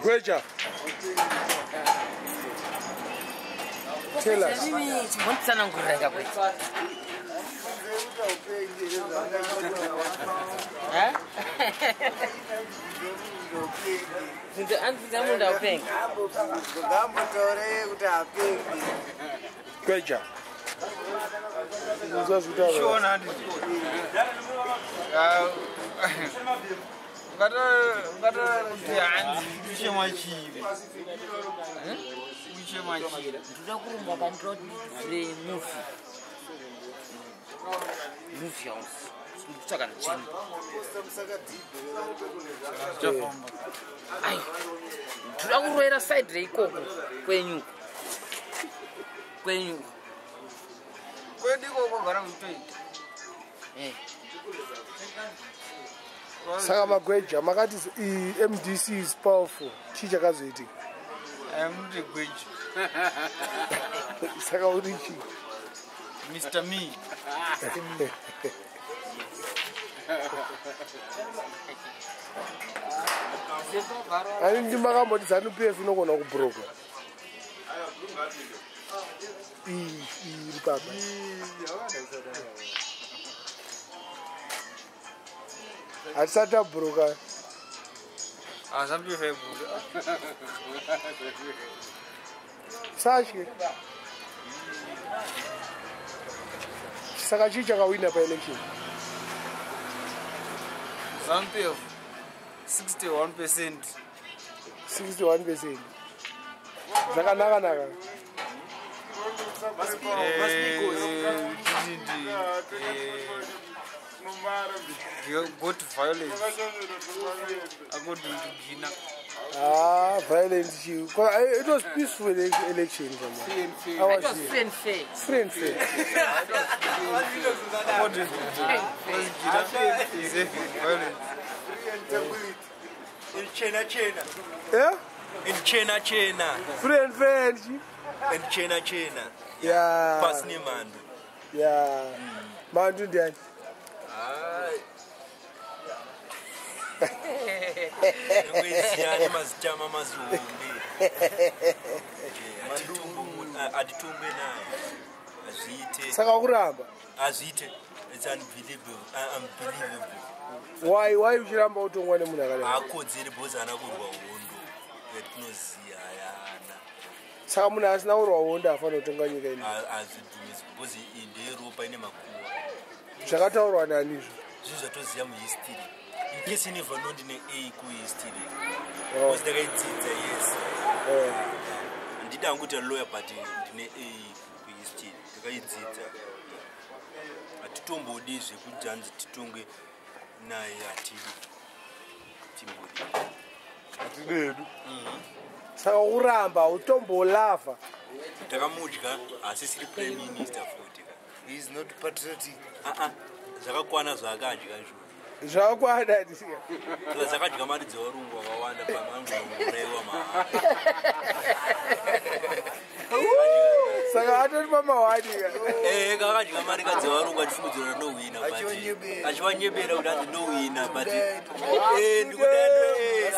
Gweja. Tell us. Gweja. Saka magweja makati MDC is powerful. Chicha kazoiti. I'm the Gweja. Saka urichi. Mr. Me. Ani ndimaka zanu PF inogona kubroka. Papa. Atsata broka. Some people Sashi. Saka chicha kawina pa election. some people 61%. 61%. Zakanaka naka. Go to violence. I go to Gina. Violence. It was peaceful election. Free How was It was it? free and fair. Free and fair. In China. Yeah? In China. Free and fair. In China. Yeah. Pasni man. Yeah. Mandu dan. Weziyani mazitama mazumbi. Aditumbe naye. Azite. Saka kuramba. Azite. It's unbelievable. Why uchiramba utongwane munhu akale? Akodzere bozana kurwa hondo. Etinoziya yana. Saka munhu asina kurwa hondo afana kutonga nyika ino. Azvidumisi bozi indeiropa ine makuwa. Zvakataurwa nani izvo? Zvizvatoziya muhistory. In case you never know ndine A kuhistory. Because ndakaidzidza yes. Ndida nguta lawyer but ndine A kuhistory. Ndakaidzidza. Atitombodi zvekujanzi titonge naye atidi. Timbodi. Atidedu. Saka kuramba utombolava. Takamudya asisiri prime minister futi. He is not patriotic. Zvakakwana zvakadya izvo. Zvakakwana ndisiya. Kala zakadya mari dzevarungu vakawanda pamangu muraiwa ma. Saka atori pamawadi ka. Kakadya mari kadzevarungu achifungudzira no winner but. Achiwanyebera kuti anzi no winner but. Ndikudai.